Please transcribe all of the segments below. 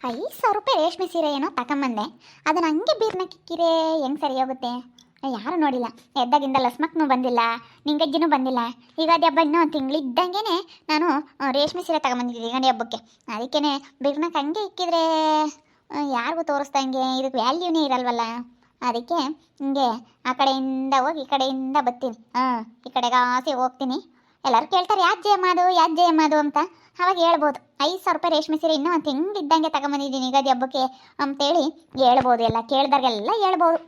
5,000 ರೂಪಾಯಿ ರೇಷ್ಮೆ ಸೀರೆ ಏನೋ ತಗೊಂಬಂದೆ. ಅದನ್ನ ಹಂಗೆ ಬೀರ್ನಕ್ಕಿಕ್ಕಿರೆ ಹೆಂಗೆ ಸರಿ ಹೋಗುತ್ತೆ? ಯಾರು ನೋಡಿಲ್ಲ, ಎದ್ದಾಗಿಂದ ಲಸ್ಮಕ್ನೂ ಬಂದಿಲ್ಲ, ನಿಂಗಜ್ಜಿನೂ ಬಂದಿಲ್ಲ. ಯುಗಾದಿ ಹಬ್ಬ ಇನ್ನೂ ಒಂದು ತಿಂಗಳಿದ್ದಂಗೆ ನಾನು ರೇಷ್ಮೆ ಸೀರೆ ತಗೊಂಬಂದಿದ್ದೀನಿ ಯುಗಾದಿ ಹಬ್ಬಕ್ಕೆ. ಅದಕ್ಕೇ ಬೀರ್ನಕ್ಕೆ ಹಂಗೆ ಇಕ್ಕಿದ್ರೆ ಯಾರಿಗೂ ತೋರಿಸ್ದಂಗೆ ಇದಕ್ಕೆ ವ್ಯಾಲ್ಯೂನೇ ಇರಲ್ವಲ್ಲ. ಅದಕ್ಕೆ ಹಿಂಗೆ ಆ ಕಡೆಯಿಂದ ಹೋಗಿ ಈ ಕಡೆಯಿಂದ ಬರ್ತೀನಿ. ಈ ಕಡೆಗೆ ಆಸೆ ಹೋಗ್ತೀನಿ. ಎಲ್ಲರೂ ಕೇಳ್ತಾರೆ ಯಾಕೆ ಜಯಮ್ಮ ಅದು ಅಂತ. ಅವಾಗ ಹೇಳ್ಬೋದು 5,000 ರೂಪಾಯಿ ರೇಷ್ಮೆ ಸೀರೆ ಇನ್ನೂ ಒಂದು ತಿಂಗಳಿದ್ದಂಗೆ ತಗೊಂಬಂದಿದ್ದೀನಿ ಯುಗಾದಿ ಹಬ್ಬಕ್ಕೆ ಅಂತೇಳಿ ಹೇಳ್ಬೋದು. ಎಲ್ಲ ಕೇಳ್ದಾಗೆಲ್ಲ ಹೇಳ್ಬೋದು.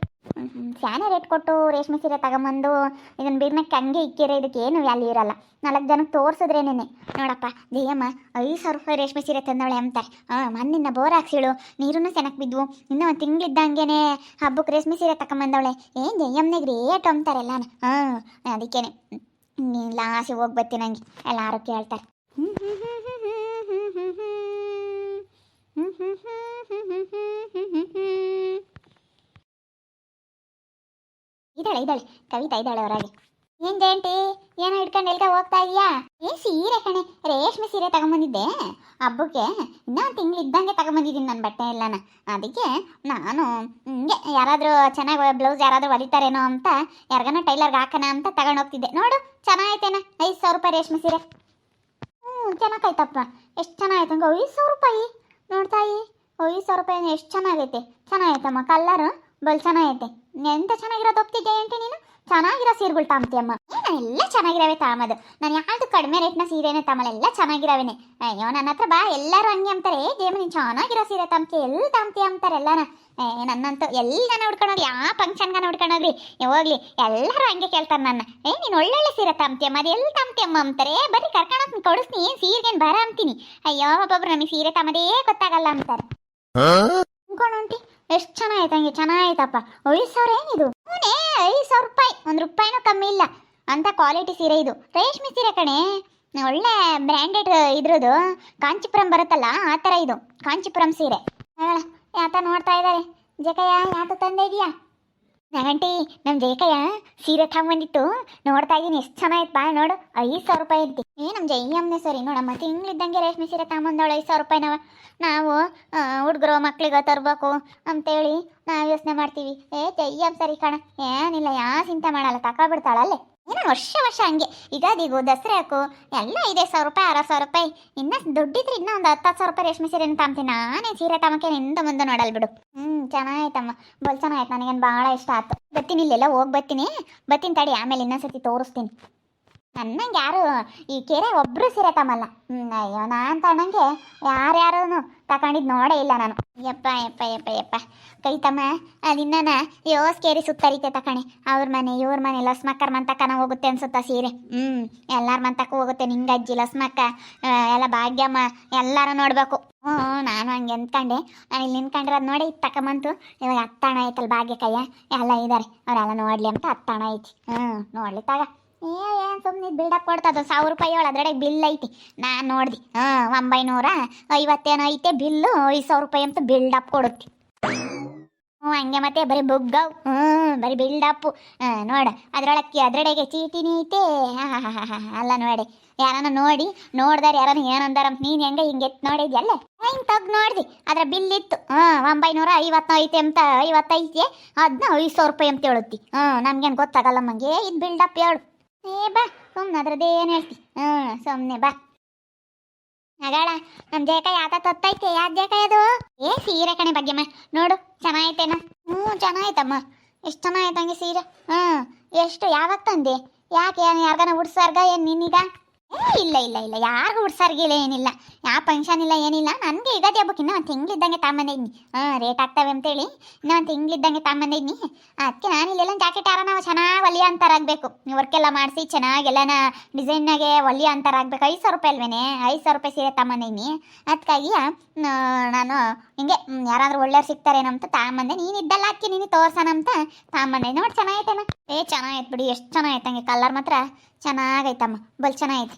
ಫ್ಯಾನೇ ರೇಟ್ ಕೊಟ್ಟು ರೇಷ್ಮೆ ಸೀರೆ ತಗೊಂಬಂದು ಇದನ್ನು ಬೀರ್ನಕ್ಕೆ ಹಂಗೆ ಇಕ್ಕಿರೆ ಇದಕ್ಕೆ ಏನು ವ್ಯಾಲ್ಯೂ ಇರಲ್ಲ. 4 ಜನಕ್ಕೆ ತೋರಿಸಿದ್ರೇನೆ ನೋಡಪ್ಪ ಜಯಮ್ಮ 5,000 ರೂಪಾಯಿ ರೇಷ್ಮೆ ಸೀರೆ ತಂದವಳೆ ಅಂತಾರೆ. ಮಣ್ಣಿನ ಬೋರ್ ಹಾಕ್ಸಿಳು, ನೀರನ್ನು ಸೆನಕ್ಕೆ ಬಿದ್ವು, ಇನ್ನೂ ಒಂದು ತಿಂಗಳಿದ್ದಂಗೆ ಹಬ್ಬಕ್ಕೆ ರೇಷ್ಮೆ ಸೀರೆ ತಗೊಂಬಂದವಳೆ, ಏನು ಜಯಮ್ಮನಿಗೆ ರೇಟ್ ಅಂತಾರೆಲ್ಲ. ಅದಕ್ಕೇನೆ ಲಾಸಿ ಹೋಗಿ ಬರ್ತೀನಿ ನಂಗೆ ಎಲ್ಲರೂ ಕೇಳ್ತಾರೆ. ಇದ್ದಾಳೆ ಕವಿತಾ ಇದ್ದಾಳೆ ಹೊರಗೆ. ಏನ್ ಜಯಂತಿ ಏನೋ ಹಿಡ್ಕೊಂಡು ಎಲ್ಗ ಹೋಗ್ತಾ ಇದೀಯಾ? ಸೀರೆ ಕಣೆ, ರೇಷ್ಮೆ ಸೀರೆ ತಗೊಂಬಂದಿದ್ದೆ ಹಬ್ಬಕ್ಕೆ. ಇನ್ನೂ ಒಂದು ತಿಂಗಳಿದ್ದಂಗೆ ತಗೊಂಬಂದಿದ್ದೀನಿ ನನ್ನ ಬಟ್ಟೆ ಎಲ್ಲನ. ಅದಕ್ಕೆ ನಾನು ಹಿಂಗೆ ಯಾರಾದರೂ ಚೆನ್ನಾಗಿ ಬ್ಲೌಸ್ ಯಾರಾದರೂ ಹೊಲಿತಾರೇನೋ ಅಂತ ಯಾರಿಗಾನ ಟೈಲರ್ಗೆ ಹಾಕೋಣ ಅಂತ ತಗೊಂಡು ಹೋಗ್ತಿದ್ದೆ. ನೋಡು ಚೆನ್ನಾಗೈತೇನ 5,000 ರೂಪಾಯಿ ರೇಷ್ಮೆ ಸೀರೆ. ಚೆನ್ನಾಗೈತಪ್ಪ, ಎಷ್ಟು ಚೆನ್ನಾಗೈತೆ ಹಂಗೆ 5,000 ರೂಪಾಯಿ. ನೋಡ್ತಾಯಿ 5,000 ರೂಪಾಯಿ ಎಷ್ಟು ಚೆನ್ನಾಗೈತಮ್ಮ. ಕಲ್ಲರು ಬಲ್ ಚೆನ್ನಾಗೈತೆ. ಎಂತ ಚೆನ್ನಾಗಿರೋದು ಹೋಗ್ತಿ ಜಯಂತಿ ನೀನು? ಚೆನ್ನಾಗಿರೋ ಸೀರೆಗಳು ತಾಂಬ್ತಿಯಮ್ಮ. ಎಲ್ಲ ಚೆನ್ನಾಗಿರವೆ ತಾಮದು. ನಾನು ಯಾವುದು ಕಡಿಮೆ ರೇಟ್ನ ಸೀರೆನೇ ತಮ್ಮಳೆಲ್ಲ ಚೆನ್ನಾಗಿರವೇನೆ. ಅಯ್ಯೋ ನನ್ನ ಹತ್ರ ಬಾ, ಎಲ್ಲರೂ ಹಂಗೆ ಅಂತಾರೆ. ಜಯಮ್ಮ ನೀನು ಚೆನ್ನಾಗಿರೋ ಸೀರೆ ತಾಂಬ್ತಿ, ಎಲ್ಲಿ ತಾಂಬ್ತಿ ಅಂತಾರೆ ಎಲ್ಲನ. ನನ್ನಂತೂ ಎಲ್ಲ ನೋಡ್ಕೊಂಡೋಗಿ ಯಾವ ಫಂಕ್ಷನ್ಗೆ ನೋಡ್ಕೊಂಡೋಗ್ರಿ ಹೋಗ್ಲಿ ಎಲ್ಲರೂ ಹಂಗೆ ಕೇಳ್ತಾರೆ ನನ್ನ. ನೀನು ಒಳ್ಳೊಳ್ಳೆ ಸೀರೆ ತಾಂಬ್ತಿಯಮ್ಮ, ಅದು ಎಲ್ಲಿ ತಾಂಬ್ತಿಯಮ್ಮ ಅಂತಾರೆ. ಬರ್ರಿ ಕರ್ಕೊಂಡೋಗಿ ಕೊಡಿಸ್ತೀನಿ, ಏನು ಸೀರೆಗೇನು ಬರ ಅಂತೀನಿ. ಅಯ್ಯೋ ಒಬ್ಬೊಬ್ರು ನಮಗೆ ಸೀರೆ ತಮ್ಮದೇ ಗೊತ್ತಾಗಲ್ಲ ಅಂತಾರೆ. ಅನ್ಕೊಂಡಂಟಿ ಎಷ್ಟು ಚೆನ್ನಾಗೈತೆ, ಹಂಗೆ ಚೆನ್ನಾಗೈತಪ್ಪ. 5,000 ಏನಿದು? 5,000 ರೂಪಾಯಿ, 1 ರೂಪಾಯಿನೂ ಕಮ್ಮಿ ಇಲ್ಲ ಅಂತ ಕ್ವಾಲಿಟಿ ಸೀರೆ ಇದು. ರೇಷ್ಮೆ ಸೀರೆ ಕಣೆ, ಒಳ್ಳೆ ಬ್ರ್ಯಾಂಡೆಡ್ ಇದ್ರದ್ದು. ಕಾಂಚಿಪುರಂ ಬರುತ್ತಲ್ಲ ಆ ಥರ ಇದು ಕಾಂಚಿಪುರಂ ಸೀರೆ. ಯಾತ ನೋಡ್ತಾ ಇದ್ದಾರೆ. ಜಕಯ್ಯ ಯಾತ ತಂದೆ ಇದೆಯಾ? ಆಂಟಿ ನಮ್ಮ ಜಯಕಯ್ಯ ಸೀರೆ ತಗೊಂಬಂದಿತ್ತು, ನೋಡ್ತಾ ಇದ್ದೀನಿ ಎಷ್ಟು ಚೆನ್ನಾಗಿತ್ತು. ಬಾ ನೋಡು 5,000 ರೂಪಾಯಿ ಇರ್ತಿ. ನಮ್ಮ ಜಯಮ್ಮನೇ ಸರಿ ನೋಡಮ್ಮ, ತಿಂಗಳಿದ್ದಂಗೆ ರೇಷ್ಮೆ ಸೀರೆ ತಗೊಂಬಂದವಳು 5,000 ರೂಪಾಯಿ. ನಾವು ಹುಡುಗರು ಮಕ್ಳಿಗೆ ತರಬೇಕು ಅಂತೇಳಿ ನಾವು ಯೋಚನೆ ಮಾಡ್ತೀವಿ. ಜಯಮ್ಮ ಸರಿ ಕಣ, ಏನಿಲ್ಲ ಯಾವ ಚಿಂತೆ ಮಾಡಲ್ಲ, ತಗೊಬಿಡ್ತಾಳಲ್ಲೇ. ಏನೋ ವರ್ಷ ಹಂಗೆ ಯುಗಾದಿಗೂ ದಸರಾಕು ಎಲ್ಲ 5,000 ರೂಪಾಯಿ 6,000 ರೂಪಾಯಿ. ಇನ್ನು ದುಡ್ಡಿದ್ರೆ ಇನ್ನೂ ಒಂದು 10,000 ರೂಪಾಯಿ ರೇಷ್ಮೆ ಸೀರೆನ ತಾಂಬ್ತೀನಿ. ನಾನೇ ಸೀರೆ ತಮಕ್ಕೆ ನಿಂದ ಮುಂದೆ ನೋಡಲ್ ಬಿಡು. ಚೆನ್ನಾಯ್ತಮ್ಮ, ಬಲ್ ಚೆನ್ನಾಯ್ತು. ನನಗೇನು ಭಾಳ ಇಷ್ಟ ಆಯ್ತು. ಬರ್ತೀನಿ, ಇಲ್ಲೆಲ್ಲ ಹೋಗಿ ಬರ್ತೀನಿ ತಡಿ, ಆಮೇಲೆ ಇನ್ನೊಂದ್ಸತಿ ತೋರಿಸ್ತೀನಿ. ನನ್ನಂಗೆ ಯಾರು ಈ ಕೆರೆ ಒಬ್ಬರು ಸೀರೆ ತಮ್ಮಲ್ಲ. ಅಯ್ಯೋ ನಾನು ತಗೊಂಡಂಗೆ ಯಾರ್ಯಾರೂ ತಗೊಂಡಿದ್ದು ನೋಡೇ ಇಲ್ಲ ನಾನು. ಯಪ್ಪ ಕೈ ತಮ್ಮ ಅದಿನ್ನ ಯೋಸ್ಕೇರಿ ಸುತ್ತರಿತೆ ತಕಣೆ. ಅವ್ರ ಮನೆ ಇವ್ರ ಮನೆ ಲಸ್ಮಕ್ಕರ್ ಮಂತಕ್ಕನ ಹೋಗುತ್ತೆ ಅನ್ಸುತ್ತಾ ಸೀರೆ. ಎಲ್ಲಾರ ಮಂತಕ್ಕೂ ಹೋಗುತ್ತೆ. ನಿಂಗಜ್ಜಿ ಲಸ್ಮಕ್ಕ ಎಲ್ಲ ಭಾಗ್ಯಮ್ಮ ಎಲ್ಲರೂ ನೋಡ್ಬೇಕು. ನಾನು ಹಂಗೆ ಅಂದ್ಕೊಂಡೆ. ನಾನು ಇಲ್ಲಿ ನಿಂತ್ಕೊಂಡಿರೋದು ನೋಡಿ ತಕೊಂಬಂತು. ಇವಾಗ 10 ಹಣ ಐತಲ್ಲ ಭಾಗ್ಯಕಯ್ಯ ಎಲ್ಲ ಇದ್ದಾರೆ, ಅವರೆಲ್ಲ ನೋಡ್ಲಿ ಅಂತ 10 ಹಣ ಐತಿ. ನೋಡ್ಲಿ ತಗ. ಏನು ಸುಮ್ಮನೆ ಬಿಲ್ಡಪ್ ಕೊಡ್ತದ. 1,000 ರೂಪಾಯಿ ಅದರೊಳಗೆ ಬಿಲ್ ಐತಿ. ನಾನು ನೋಡ್ದಿ 950 ಐತೆ ಬಿಲ್ಲು. 5,000 ರೂಪಾಯಿ ಅಂತ ಬಿಲ್ಡಪ್ ಕೊಡುತ್ತೆ. ಹಂಗೆ ಮತ್ತೆ ಬರೀ ಬುಗ್ಗವ್. ಬರೀ ಬಿಲ್ಡಪ್ಪು. ನೋಡು ಅದ್ರೊಳಗೆ ಚೀಟಿನಿ ಐತೆ. ಅಲ್ಲ ನೋಡಿ, ಯಾರನ್ನ ನೋಡ್ದಾರ ಯಾರನ್ನ ಏನಂದಾರ ಅಂತ ನೀನು ಹೆಂಗೆ ಹಿಂಗೆ ನೋಡಿದ್ಯಲ್ಲ, ಹಿಂಗೆ ತೆಗ್ದು ನೋಡ್ದಿ ಅದ್ರ ಬಿಲ್ ಇತ್ತು. 950 ಐತೆ ಅಂತ 50 ಐತೆ, ಅದನ್ನ 5,000 ರೂಪಾಯಿ ಅಂತ ಹೇಳುತ್ತಿ. ನಮ್ಗೇನು ಗೊತ್ತಾಗಲ್ಲ ಮಂಗೆ ಇದು ಬಿಲ್ಡಪ್ ಹೇಳು. ಬಾ ಸುಮ್ಮನೆ ಅದ್ರದ್ದೇನು ಹೇಳ್ತಿ. ಸುಮ್ಮನೆ ಬಾ. ನಗಾಳ ನಮ್ಮ ಜಯಕಾಯಿ ಆತ ತತ್ತೈತೆ. ಯಾವ್ದು ಜಯಕಾಯಿ ಅದು? ಸೀರೆ ಕಣೆ ಭಾಗ್ಯಮ್ಮ, ನೋಡು ಚೆನ್ನಾಗೈತೇನ? ಚೆನ್ನಾಗೈತಮ್ಮ. ಎಷ್ಟು ಚೆನ್ನಾಗೈತೆ ಹಂಗೆ ಸೀರೆ. ಎಷ್ಟು ಯಾವಾಗ ತಂದೆ? ಯಾಕೆ ಯಾರಿಗಾನ ಉಡ್ಸಾರ್ಗ ಏನು ನಿನ್ನೀಗ? ಇಲ್ಲ ಯಾರಿಗೂ ಉಡ್ಸಾರ್ಗಿಲ್ಲ, ಏನಿಲ್ಲ. ಯಾವ ಫಂಕ್ಷನ್ ಇಲ್ಲ ಏನಿಲ್ಲ. ನನಗೆ ಯುಗಾದಿ ಹಬ್ಬಕ್ಕೆ ಇನ್ನೂ ಒಂದು ತಿಂಗಳಿದ್ದಂಗೆ ತಗೊಂಬಂದಿದ್ನಿ. ರೇಟ್ ಆಗ್ತವೆ ಅಂತೇಳಿ ಇನ್ನೂ ಒಂದು ತಿಂಗಳಿದ್ದಂಗೆ ತಗೊಂಬಂದಿದ್ನಿ. ಅದಕ್ಕೆ ನಾನು ಇಲ್ಲೆಲ್ಲ ಜಾಕೆಟ್ ಯಾರ ನಾವು ಚೆನ್ನಾಗಿ ಹೊಲಿಯೋ ಅಂತಾರಾಗಬೇಕು. ವರ್ಕೆಲ್ಲ ಮಾಡಿಸಿ ಚೆನ್ನಾಗೆಲ್ಲನ ಡಿಸೈನ್ನಾಗೆ ಹೊಲಿಯೋ ಅಂತಾರಾಗಬೇಕು. 5,000 ರೂಪಾಯಿ ಅಲ್ವೇನೆ, 5,000 ರೂಪಾಯಿ ಸೀರೆ ತಗೊಂಬಂದಿದ್ನಿ. ಅದಕ್ಕಾಗಿ ನಾನು ಹಿಂಗೆ ಯಾರಾದರೂ ಒಳ್ಳೆಯವ್ರು ಸಿಗ್ತಾರೇನೋ ಅಂತ ತಗೊಂಬಂದೆ. ನೀನು ಇದ್ದಲ್ಲ ಅದಕ್ಕೆ ನೀನು ತೋರ್ಸೋಣ ಅಂತ ತಗೊಂಬಂದೆ. ನೋಡಿ ಚೆನ್ನಾಗೈತೇನ? ಚೆನ್ನಾಗೈತೆ ಬಿಡಿ, ಎಷ್ಟು ಚೆನ್ನಾಗೈತೆ. ಹಂಗೆ ಕಲರ್ ಮಾತ್ರ ಚೆನ್ನಾಗೈತಮ್ಮ, ಬಲ್ ಚೆನ್ನಾಗೈತೆ.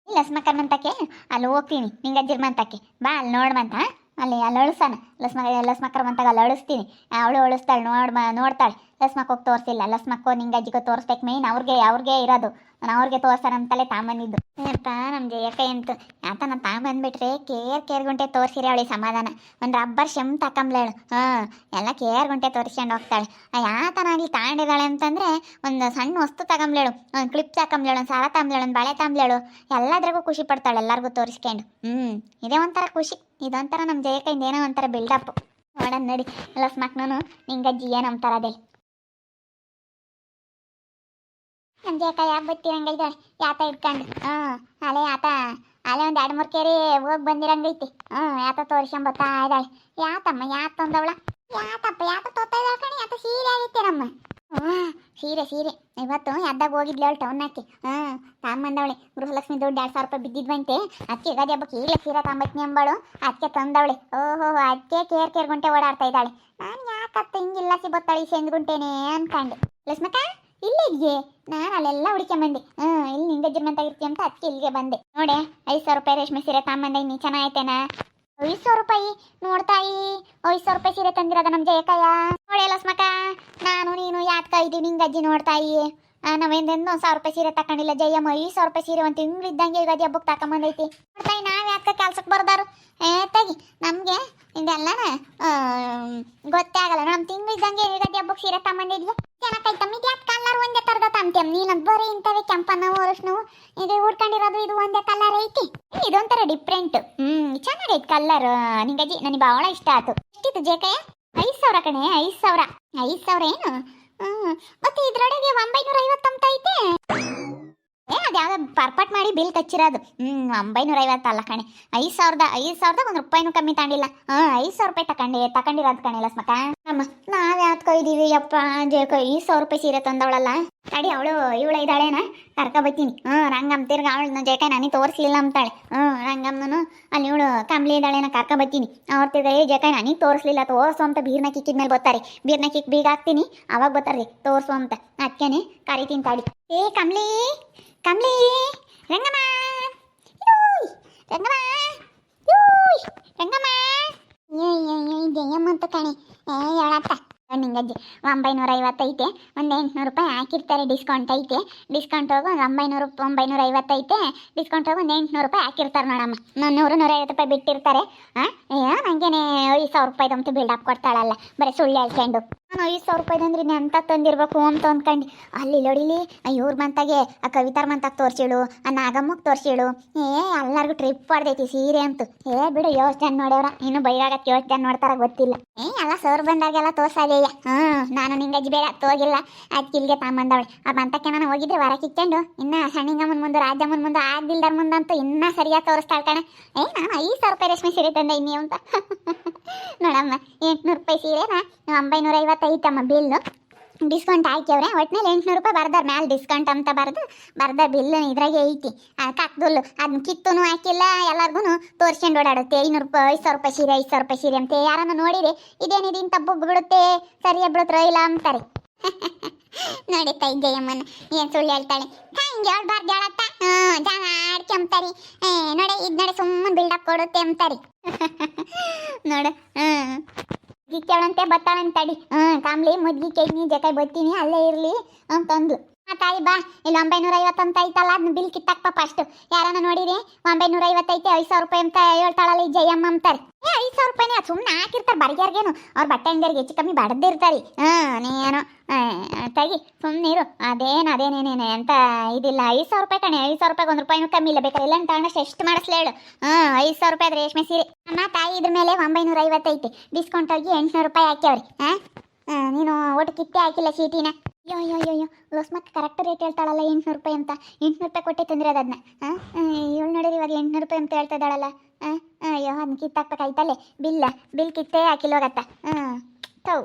ಇಲ್ಲ ಲಸ್ಮಕ್ಕರ್ ಮಂತಕ್ಕೆ ಅಲ್ಲಿ ಹೋಗ್ತೀನಿ, ನಿಂಗಜ್ಜಿರ್ ಮಂತಕ್ಕೆ ಬಾ, ಅಲ್ಲಿ ನೋಡ್ಮಂತ. ಅಲ್ಲಿ ಅಳಿಸ್ತಾನೆ ಲಸ್ಮಕ್ಕರ ಮಂತಾಗ ಅಲ್ಲಿ ಅಳಿಸ್ತೀನಿ. ಅವಳು ಅಳಿಸ್ತಾಳೆ, ನೋಡ್ತಾಳೆ. ಲಸ್ಮಕ್ಕ ಹೋಗಿ ತೋರಿಸಿಲ್ಲ. ಲಸ್ಮಕ್ಕೋ ನಿಂಗಜ್ಜಿಗೋ ತೋರಿಸ್ಬೇಕು, ಮೇನ್ ಅವ್ರಿಗೆ ಇರೋದು. ನಾನು ಅವ್ರಿಗೆ ತೋರ್ಸಾನಂತಲೇ ತಾಂಬಂದಿದ್ದು. ಏನಪ್ಪ ನಮ್ಮ ಜಯಕ್ಕ ಎಂತು ಯಾತ ನಾನು ತಾಂಬಂದ್ಬಿಟ್ರೆ ಕೇರ್ ಗುಂಟೆ ತೋರಿಸಿರಿ ಅವಳಿಗೆ ಸಮಾಧಾನ. ಒಂದು ರಬ್ಬರ್ ಶೆಮ್ ತಕೊಂಬ್ಲೇಳು. ಎಲ್ಲ ಕೇರ್ ಗುಂಟೆ ತೋರಿಸ್ಕೊಂಡು ಹೋಗ್ತಾಳೆ. ಯಾತನಾಗಲಿ ತಾಂಡಿದಾಳೆ ಅಂತಂದರೆ ಒಂದು ಸಣ್ಣ ವಸ್ತು ತಗೊಂಬ್ಲೇಳು, ಒಂದು ಕ್ಲಿಪ್ ತಕೊಂಬ್ಲೇಳು, ಒಂದು ಸರ ತಾಂಬ್ಲೇಳು, ಒಂದು ಬಳೆ ತಾಂಬ್ಲೇಳು, ಎಲ್ಲದ್ರಾಗೂ ಖುಷಿ ಪಡ್ತಾಳೆ ಎಲ್ಲರಿಗೂ ತೋರಿಸ್ಕೊಂಡು. ಇದೇ ಒಂಥರ ಖುಷಿ. ಇದೊಂಥರ ನಮ್ಮ ಜಯಕ್ಕಯಿಂದ ಏನೋ ಒಂಥರ ಬಿಲ್ಡಪ್. ನೋಡೋಣ ನಡಿ ಲಸ್ಮಕ್ಕನೂ ನಿಂಗಜ್ಜಿ ಏನು ಅಂತಾರದೇ. ನಮ್ಮ ಜಯಕ್ಕ ಯಾಕೆ ಬತ್ತೀರಂಗೈತೆ ಯಾತ ಇಟ್ಕೊಂಡು. ಅಲೆ ಅಲೆ ಒಂದು 2-3 ಕೇರಿ ಹೋಗಿ ಬಂದಿರಂಗೈತಿ. ಯಾತ ತೋರಿಸ್ಕೊಂಬತ್ತಾ ಇದ್ದಾಳೆ. ಯಾತಮ್ಮ ಯಾತಂದವಳ ಯಾತ ತೋತಾ ಇದ್ದಾಳೆ ಕಣಿ. ಯಾತ ಸೀರೆ ಆಗೈತೆ ನಮ್ಮ ಸೀರೆ ಇವತ್ತು ಎದ್ದಾಗ ಹೋಗಿದ್ಲು ಅವಳು ಟೌನಾಕಿ. ತಾಂಬಂದವಳೆ. ಗೃಹಲಕ್ಷ್ಮಿ ದುಡ್ಡು 2,000 ರೂಪಾಯಿ ಬಿದ್ದಿದ್ವಂತೆ. ಅದಕ್ಕೆ ಯುಗಾದಿ ಹಬ್ಬಕ್ಕೆ ಈಗಲೇ ಸೀರೆ ತಾಂಬತ್ನಿ ಅಂಬಾಳು. ಅದಕ್ಕೆ ತಂದವಳೆ. ಓಹೋ ಅದಕ್ಕೆ ಕೇರ್ ಗುಂಟೆ ಓಡಾಡ್ತಾ ಇದ್ದಾಳೆ. ನಾನು ಯಾಕತ್ತ ಹಿಂಗಿಲ್ಲ ಸಿಬತ್ತಾಳೆ ಈ ಸೆಂದ್ ಗುಂಟೆನೇ ಅನ್ಕಂಡು. ಲಕ್ಷ್ಮಕ್ಕ ಇಲ್ಲಿಗೆ ನಾನು ಅಲ್ಲೆಲ್ಲ ಹುಡ್ಕೊಂಬಂದೆ. ಇಲ್ಲಿ ನಿಂಗಜ್ಜನ ಮಂತಾಗಿರ್ತಿ ಅಂತ ಅದಕ್ಕೆ ಇಲ್ಲಿಗೆ ಬಂದೆ. ನೋಡಿ 5,000 ರೂಪಾಯಿ ರೇಷ್ಮೆ ಸೀರೆ ತಾಂಬಂದೆ. ನೀ ಚೆನ್ನಾಗೈತೇನಾ? 5,000 ರೂಪಾಯಿ ನೋಡ್ತಾಯಿ. 5,000 ರೂಪಾಯಿ ಸೀರೆ ತಂದಿರೋದ ನಮ್ಮ ಜಯಕಯ್ಯ. ನೋಡಿ ಲಸ್ಮಕ್ಕ, ನಾನು ನೀನು ಯಾತ್ಕ ಇದ್ದೀವಿ ನಿಂಗಜ್ಜಿ ನೋಡ್ತಾಯಿ. ನಾವೇಂದೆಂದು 1,000 ರೂಪಾಯಿ ಸೀರೆ ತಕೊಂಡಿಲ್ಲ. ಜಯಮ್ಮ 5,000 ರೂಪಾಯಿ ಸೀರೆ ಒಂದು ತಿಂಗಳು ಇದ್ದಂಗೆ ಯುಗಾದಿ ಹಬ್ಬಕ್ಕೆ ತಕೊಂಬಂದೈತಿ. ನೋಡ್ತಾಯಿ ನಾವು ಯಾತ್ಕ ಕೆಲ್ಸಕ್ಕೆ ಬರ್ದಾರು ತೆಗಿ. ನಮಗೆ ಇದೆಲ್ಲನ ಗೊತ್ತೇ ಆಗಲ್ಲ. ನಮ್ಮ ತಿಂಗಳು ಇದ್ದಂಗೆ ಯುಗಾದಿ ಹಬ್ಬಕ್ಕೆ ಸೀರೆ ತಗೊಂಬಂದಿದ್ವಿ. ಚೆನ್ನಾಗೈತಮ್ಮ. ಇದು ಯಾಕೆ ಕಲರ್ ಒಂದೇ ಥರದ ತಂತೇಮ್ ನೀನಂತ ಬರೀ ಇಂಥವೇ ಕೆಂಪನ್ನವು ಅರಶಿನವು ಇದು ಉಡ್ಕೊಂಡಿರೋದು. ಇದು ಒಂದೇ ಕಲರ್ ಐತಿ. ಇದೊಂಥರ ಡಿಫ್ರೆಂಟ್. ಚೆನ್ನಾಗೈತೆ ಕಲರ್. ನಿಂಗಜ್ಜಿ ನನಗೆ ಭಾಳ ಇಷ್ಟ ಆಯ್ತು. ಎಷ್ಟಿತ್ತು ಜೇಕಯ್ಯ? 5,000 ಕಣೆ. 5,000 ಏನು? ಮತ್ತೆ ಇದ್ರೊಳಗೆ 950 ಅಂತ ಐತೆ. ಅದ್ಯಾವ್ದು ಪರ್ಪಟ್ ಮಾಡಿ ಬಿಲ್ ಕಚ್ಚಿರೋದು. 950 ಅಲ್ಲ ಕಣೆ. 5,000 ಒಂದು ರೂಪಾಯಿನೂ ಕಮ್ಮಿ ತಾಂಡಿಲ್ಲ. 5,000 ರೂಪಾಯಿ ತಕೊಂಡಿರೋದು ಕಣೆ ಲಸ್ಮಕ್ಕ. ನಮ್ಮ ನಾವ್ ಯಾವ್ದು ಇದೀವಿ ಯಪ್ಪ. ಜೇಕ 5,000 ರೂಪಾಯಿ ಸೀರೆ ತಂದವಳಲ್ಲ. ಅಡಿ ಇವಳ ಇದ್ದಾಳೇನ ಕರ್ಕೊಬತ್ತೀನಿ. ರಂಗಮ್ಮ ತಿರ್ಗ ಅವಳು ಜೇಕ ನನಗೆ ತೋರಿಸ್ಲಿಲ್ಲ ಅಂತಾಳೆ. ರಂಗಮ್ಮನು ಅಲ್ಲಿ ಇವಳು ಕಂಬ್ಲಿ ಇದ್ದಾಳೇನ ಕರ್ಕೊಬತ್ತೀನಿ. ಅವ್ರ ತಿರ್ಗ ಜೇಕ ನನಗೆ ತೋರಿಸ್ಲಿಲ್ಲ ತೋರಿಸು ಅಂತ ಬೀರ್ನ ಕಿಕ್ಕಿದ್ಮೇಲೆ ಬರ್ತಾರೆ. ಬೀರ್ನ ಕಿಕ್ ಬೀಗ ಹಾಕ್ತೀನಿ ಅವಾಗ ಬರ್ತಾರ್ರಿ ತೋರಿಸು ಅಂತ. ಅದಕ್ಕೇನೆ ಕರಿತೀನಿ ತಾಡಿ. ಏ ಕಂಬ್ಲಿ ರಂಗಮ್ಮ ಜಯಮ್ಮ ಅಂತ ಕಣೆ. ಹೇಳತ್ತ ನಿಂಗಜ್ಜಿ 950 ಐತೆ. ಒಂದು 800 ರೂಪಾಯಿ ಹಾಕಿರ್ತಾರೆ. ಡಿಸ್ಕೌಂಟ್ ಐತೆ. ಡಿಸ್ಕೌಂಟ್ ಹೋಗಿ ಒಂದು 950 ಐತೆ. ಡಿಸ್ಕೌಂಟ್ ಹೋಗಿ ಒಂದು 800 ರೂಪಾಯಿ ಹಾಕಿರ್ತಾರೆ ನೋಡಮ್ಮ. 100-150 ರೂಪಾಯಿ ಬಿಟ್ಟಿರ್ತಾರೆ. ನನಗೇನೆ 5,000 ರೂಪಾಯಿದಂತೂ ಬಿಲ್ಡಪ್ ಕೊಡ್ತಾಳಲ್ಲ. ಬರೀ ಸುಳ್ಳು ಹೇಳ್ಕೊಂಡು. ನಾನು 5,000 ರೂಪಾಯಿದಂದ್ರೆ ಅಂತ ತಂದಿರ್ಬೇಕು ಅಂತ ಅಂದ್ಕೊಂಡು ಅಲ್ಲಿ ಹೊಡಿಲಿ ಇವ್ರ ಮಂತಾಗೆ ಆ ಕವಿತಾರ ಮಂತಾಗ ತೋರಿಸಿಳು, ಆ ನಾಗಮ್ಮಕ್ಕೆ ತೋರಿಸಿಳು. ಎಲ್ಲರಿಗೂ ಟ್ರಿಪ್ ಹೊಡೆದೈತಿ ಸೀರೆ ಅಂತೂ. ಬಿಡು ಯೋಚನೆ ನೋಡ್ಯವ್ರ. ಇನ್ನು ಬೈರಾಗಕ್ಕೆ ಯೋಚನೆ ನೋಡ್ತಾರ ಗೊತ್ತಿಲ್ಲ. ಎಲ್ಲ ಸರ್ ಬಂದಾಗೆಲ್ಲ ತೋರ್ಸಾದೇಯ. ನಾನು ನಿಂಗಜ್ಜಿ ಬೇಡ ತೋಗಿಲ್ಲ. ಅದಕ್ಕೆ ಇಲ್ಲಿಗೆ ತಾಂಬಂದವಳೆ. ಆ ಮಂತಕ್ಕೆ ನಾನು ಹೋಗಿದ್ರೆ ವರ ಕಿಚ್ಚಂಡು ಇನ್ನು ಸಣ್ಣಿಂಗಮ್ಮನ ಮುಂದೆ ರಾಜಮ್ಮನ ಮುಂದೆ ಆಗ್ದಿಲ್ದಾರ ಮುಂದಂತೂ ಇನ್ನೂ ಸರಿಯಾಗಿ ತೋರಿಸ್ತಾಳೆ ಕಣೆ. ನಾನು 5,000 ರೂಪಾಯಿ ರೇಷ್ಮೆ ಸೀರೆ ತಂದೆ ಇನ್ನಿ ಅಂತ. ನೋಡಮ್ಮ 800 ರೂಪಾಯಿ ಸೀರೆನ 950 ಐತಮ್ಮ ಬಿಲ್ಲು. ಡಿಸ್ಕೌಂಟ್ ಹಾಕ್ಯವ್ರೆ. ಒಟ್ಟಿನಲ್ಲಿ 800 ರೂಪಾಯಿ ಬರ್ದಾರ ಮ್ಯಾಲೆ ಡಿಸ್ಕೌಂಟ್ ಅಂತ ಬರ್ದ ಬಿಲ್ ಇದ್ರಾಗೆ ಐತಿ. ಕಕ್ದುಲ್ಲು ಅದನ್ನ ಕಿತ್ತೂ ಹಾಕಿಲ್ಲ. ಎಲ್ಲರಿಗೂ ತೋರಿಸ್ಕೊಂಡು ಓಡಾಡುತ್ತೆ. 500 ರೂಪಾಯಿ 5,000 ರೂಪಾಯಿ ಸೀರೆ 5,000 ರೂಪಾಯಿ ಸೀರೆ ಅಂತ. ಯಾರನ್ನ ನೋಡಿರಿ ಇದೇನಿದೆ ಇಂತ ಬುಗ್ ಬಿಡುತ್ತೆ ಸರಿಯಾಗಿ ಬಿಡುತ್ತೋ ಇಲ್ಲ ಅಂತಾರೆ. ನೋಡಿ ತಾಯಿ ಜಯಮ್ಮನ ಏನು ಸುಳ್ಳು ಹೇಳ್ತಾಳೆ. ಹಂಗೆ ಹೇಳ್ಬಾರ್ದು ಹೇಳತ್ತ. ಜನ ಆಡ್ಕೊಂಬ್ತಾರಿ. ನೋಡಿ ಇದು ನೋಡಿ ಸುಮ್ಮನೆ ಬಿಲ್ಡಪ್ ಕೊಡುತ್ತೆ ಅಂತಾರಿ. ನೋಡು ಗಿಕ್ಕೇಳಂತೆ ಬತ್ತಾಳಂತಡಿ. ಕಾಮ್ಲಿ ಮುದ್ಗಿ ಕೇಳ್ನಿ ಜಕಾಯಿ ಬತ್ತೀನಿ ಅಲ್ಲೇ ಇರಲಿ ಅಂತಂದ್ಲು. ತಾಯಿ ಬಾ ಇಲ್ಲಿ 950 ಅಂತ ಐತಲ್ಲ ಅದನ್ನ ಬಿಲ್ ಕಿತ್ತಾಕ್ ಪಾಪ. ಅಷ್ಟು ಯಾರನ್ನ ನೋಡಿರಿ 950 ಐತೆ 5,000 ರೂಪಾಯಿ ಅಂತ ಹೇಳ್ತಾಳಲ್ಲ ಈ ಜಯಮ್ಮ ಅಂತಾರೆ. 5,000 ರೂಪಾಯಿನೇ ಸುಮ್ಮನೆ ಹಾಕಿರ್ತಾರೆ. ಬರಿಗಾರ್ಗೇನು ಅವ್ರ ಬಟ್ಟೆ ಅಂಗಡಿಯವ್ರಿಗೆ ಹೆಚ್ಚು ಕಮ್ಮಿ ಬಡ್ದಿರ್ತಾರೆ. ನೀನು ತೆಗಿ ಸುಮ್ಮನೆ ಇರು. ಅದೇನೇನೇನೆ ಅಂತ ಇದಿಲ್ಲ. 5,000 ರೂಪಾಯಿ ಕಣೆ. 5,000 ರೂಪಾಯಿಗೆ 1 ರೂಪಾಯಿನೂ ಕಮ್ಮಿ ಇಲ್ಲ. ಬೇಕಾದ್ರೆ ಇಲ್ಲ ಅಂತ ಅಣ್ಣಷ್ಟು ಎಷ್ಟು ಮಾಡಿಸ್ಲಿ ಹೇಳು. 5,000 ರೂಪಾಯಿ ಅದು ರೇಷ್ಮೆ ಸೀರೆ. ಅಮ್ಮ ತಾಯಿ ಇದ್ರ ಮೇಲೆ 950 ಐತೆ. ಡಿಸ್ಕೌಂಟ್ ಆಗಿ 800 ರೂಪಾಯಿ ಹಾಕ್ಯವ್ರಿ. ನೀನು ಒಟ್ಟು ಕಿತ್ತೆ ಹಾಕಿಲ್ಲ ಚೀಟಿನ. ಅಯ್ಯೋ ಲೋಸ್ಮಕ್ಕ ಕರೆಕ್ಟ್ ರೇಟ್ ಹೇಳ್ತಾಳಲ್ಲ 800 ರೂಪಾಯಿ ಅಂತ. 800 ರೂಪಾಯಿ ಕೊಟ್ಟೆ ತಂದಿರೋದು ಅದನ್ನ. ಇವಳು ನೋಡಿರಿ ಇವಾಗ 800 ರೂಪಾಯಿ ಅಂತ ಹೇಳ್ತಾ ಇದ್ದಾಳಲ್ಲ. ಅಯ್ಯೋ ಅದನ್ನ ಕಿತ್ತಾಕ್ಬೇಕಾಯ್ತಲ್ಲೇ. ಬಿಲ್ ಕಿತ್ತೇ ಹಾಕಿಲ್ವಾಗತ್ತ. ತೌ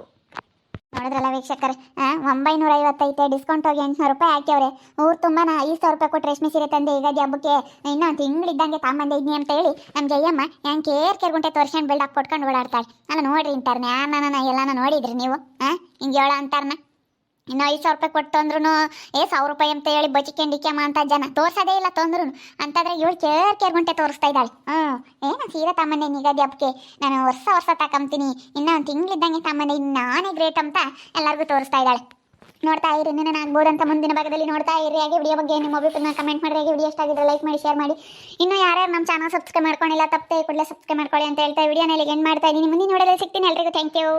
ನೋಡಿದ್ರಲ್ಲ ವೀಕ್ಷಕರೇ. 950 ಐತೆ. ಡಿಸ್ಕೌಂಟ್ ಹೋಗಿ 800 ರೂಪಾಯಿ ಹಾಕ್ಯವ್ರೆ. ಊರು ತುಂಬ 5,000 ರೂಪಾಯಿ ಕೊಟ್ಟು ರೇಷ್ಮೆ ಸೀರೆ ತಂದೆ ಯುಗಾದಿ ಹಬ್ಬಕ್ಕೆ ಇನ್ನೂ ತಿಂಗಳಿದ್ದಂಗೆ ತಾಂಬಂದೆ ಇದ್ನಿ ಅಂತ ಹೇಳಿ ನಮ್ಮ ಜಯಮ್ಮ ಹೆಂಗೆ ಕೇರ್ಗುಂಟೆ ತೋರ್ಸ್ಕೊಂಡು ಬಿಲ್ಡಪ್ ಕೊಟ್ಕೊಂಡು ಓಡಾಡ್ತಾಳೆ. ಅಲ್ಲ ನೋಡ್ರಿ ಇಂತಾರನೆ. ನಾನು ಎಲ್ಲಾನ ನೋಡಿದ್ರಿ ನೀವು ಹಿಂಗೆ ಹೇಳೋ ಅಂತಾರನ. ಇನ್ನು 5,000 ರೂಪಾಯಿ ಕೊಟ್ಟು ಅಂದ್ರೂ 1,000 ರೂಪಾಯಿ ಅಂತ ಹೇಳಿ ಬಚಿಕೊಂಡಿಕ್ಯಮ್ಮ ಅಂತ ಜನ ತೋರ್ಸೋದೇ ಇಲ್ಲ ತಂದ್ರು ಅಂತಂದ್ರೆ ಇವಳು ಕೇರ್ ಗುಂಟೆ ತೋರಿಸ್ತಾ ಇದ್ದಾಳೆ. ಏನು ಸೀರೆ ತಮ್ಮನೆ ನಿಗದಿ ಹಬ್ಬಕ್ಕೆ ನಾನು ವರ್ಷ ತಕೊಂತೀನಿ, ಇನ್ನೂ ಒಂದು ತಿಂಗಳಿದ್ದಂಗೆ ತಮ್ಮನೆ ನಾನೇ ಗ್ರೇಟ್ ಅಂತ ಎಲ್ಲರಿಗೂ ತೋರಿಸ್ತಾ ಇದ್ದಾಳೆ. ನೋಡ್ತಾ ಇರಿ, ಇನ್ನೇನು ಆಗ್ಬೋದಂತ ಮುಂದಿನ ಭಾಗದಲ್ಲಿ ನೋಡ್ತಾ ಇರಿ. ಹಾಗೆ ವಿಡಿಯೋ ಬಗ್ಗೆ ನಿಮ್ಮ ಅಭಿಪ್ರಾಯ ಕಮೆಂಟ್ ಮಾಡಿ. ಹಾಗೆ ವಿಡಿಯೋ ಇಷ್ಟ ಆಗಿದ್ರೆ ಲೈಕ್ ಮಾಡಿ, ಶೇರ್ ಮಾಡಿ. ಇನ್ನು ಯಾರ್ಯಾರು ನಮ್ಮ ಚಾನಲ್ ಸಬ್ಸ್ಕ್ರೈಬ್ ಮಾಡ್ಕೊಂಡಿಲ್ಲ ತಪ್ಪದೆ ಕೂಡಲೇ ಸಬ್ಸ್ಕ್ರೈಬ್ ಮಾಡ್ಕೊಳ್ಳಿ ಅಂತ ಹೇಳ್ತಾ ವಿಡಿಯೋನ ಇಲ್ಲಿಗೆ ಎಂಡ್ ಮಾಡ್ತಾ ಇದ್ದೀನಿ. ಮುಂದಿನ ವಿಡಿಯೋದಲ್ಲಿ ಸಿಗ್ತೀನಿ. ಎಲ್ರಿಗೂ ಥ್ಯಾಂಕ್ ಯು.